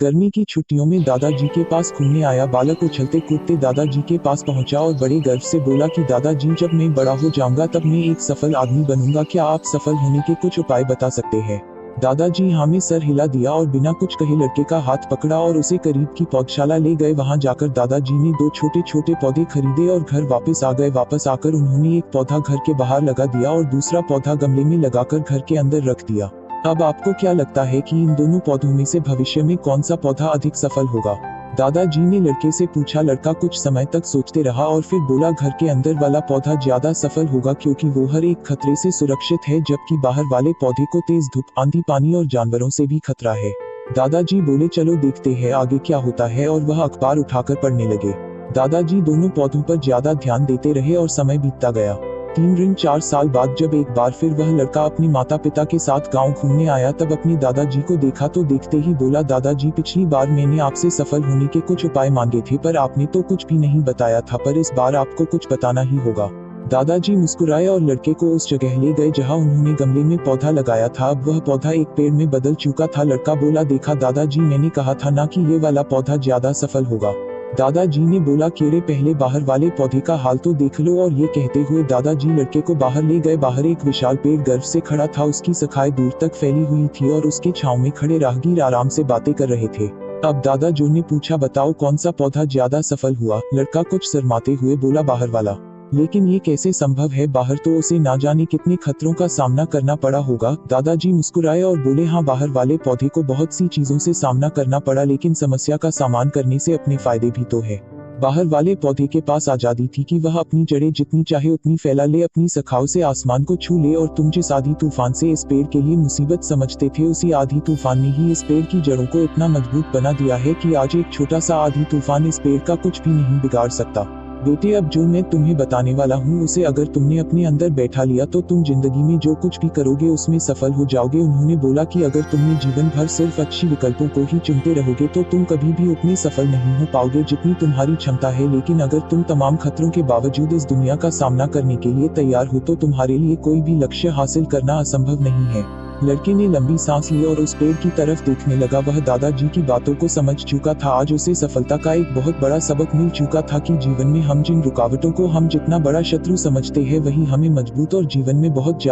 गर्मी की छुट्टियों में दादाजी के पास घूमने आया बालक उछलते कूदते दादाजी के पास पहुंचा और बड़े गर्व से बोला कि दादाजी, जब मैं बड़ा हो जाऊंगा तब मैं एक सफल आदमी बनूंगा। क्या आप सफल होने के कुछ उपाय बता सकते हैं? दादाजी हाँ में सर हिला दिया और बिना कुछ कहे लड़के का हाथ पकड़ा और उसे करीब की पौधशाला ले गए। वहां जाकर दादाजी ने 2 छोटे छोटे पौधे खरीदे और घर वापस आ गए। वापस आकर उन्होंने एक पौधा घर के बाहर लगा दिया और दूसरा पौधा गमले में लगाकर घर के अंदर रख दिया। अब आपको क्या लगता है कि इन दोनों पौधों में से भविष्य में कौन सा पौधा अधिक सफल होगा? दादाजी ने लड़के से पूछा। लड़का कुछ समय तक सोचते रहा और फिर बोला, घर के अंदर वाला पौधा ज्यादा सफल होगा क्योंकि वो हर एक खतरे से सुरक्षित है, जबकि बाहर वाले पौधे को तेज धूप, आंधी, पानी और जानवरों से भी खतरा है। दादाजी बोले, चलो देखते हैं आगे क्या होता है, और वह अखबार उठाकर पढ़ने लगे। दादाजी दोनों पौधों पर ज्यादा ध्यान देते रहे और समय बीतता गया। 3-4 साल बाद जब एक बार फिर वह लड़का अपने माता पिता के साथ गांव घूमने आया तब अपने दादाजी को देखा तो देखते ही बोला, दादाजी, पिछली बार मैंने आपसे सफल होने के कुछ उपाय मांगे थे पर आपने तो कुछ भी नहीं बताया था, पर इस बार आपको कुछ बताना ही होगा। दादाजी मुस्कुराए और लड़के को उस जगह ले गए जहां उन्होंने गमले में पौधा लगाया था। अब वह पौधा एक पेड़ में बदल चुका था। लड़का बोला, देखा दादाजी, मैंने कहा था ना कि ये वाला पौधा ज्यादा सफल होगा। दादाजी ने बोला, केरे पहले बाहर वाले पौधे का हाल तो देख लो। और ये कहते हुए दादाजी लड़के को बाहर ले गए। बाहर एक विशाल पेड़ गर्व से खड़ा था। उसकी शाखाएं दूर तक फैली हुई थी और उसके छांव में खड़े राहगीर आराम से बातें कर रहे थे। अब दादाजी ने पूछा, बताओ कौन सा पौधा ज्यादा सफल हुआ? लड़का कुछ शर्माते हुए बोला, बाहर वाला। लेकिन ये कैसे संभव है? बाहर तो उसे ना जाने कितने खतरों का सामना करना पड़ा होगा। दादाजी मुस्कुराए और बोले, हाँ, बाहर वाले पौधे को बहुत सी चीजों से सामना करना पड़ा, लेकिन समस्या का सामना करने से अपने फायदे भी तो है। बाहर वाले पौधे के पास आजादी थी कि वह अपनी जड़ें जितनी चाहे उतनी फैला ले, अपनी शाखाओं से आसमान को छू ले। और तुम जिस आधी तूफान से इस पेड़ के लिए मुसीबत समझते थे, उसी आधी तूफान ने ही इस पेड़ की जड़ों को इतना मजबूत बना दिया है कि आज एक छोटा सा आधी तूफान इस पेड़ का कुछ भी नहीं बिगाड़ सकता। बेटे, अब जो मैं तुम्हें बताने वाला हूँ उसे अगर तुमने अपने अंदर बैठा लिया तो तुम जिंदगी में जो कुछ भी करोगे उसमें सफल हो जाओगे। उन्होंने बोला कि अगर तुमने जीवन भर सिर्फ अच्छी विकल्पों को ही चुनते रहोगे तो तुम कभी भी उतने सफल नहीं हो पाओगे जितनी तुम्हारी क्षमता है। लेकिन अगर तुम तमाम खतरों के बावजूद इस दुनिया का सामना करने के लिए तैयार हो तो तुम्हारे लिए कोई भी लक्ष्य हासिल करना असंभव नहीं है। लड़के ने लंबी सांस ली और उस पेड़ की तरफ देखने लगा। वह दादाजी की बातों को समझ चुका था। आज उसे सफलता का एक बहुत बड़ा सबक मिल चुका था कि जीवन में हम जिन रुकावटों को हम जितना बड़ा शत्रु समझते हैं वही हमें मजबूत और जीवन में बहुत ज्यादा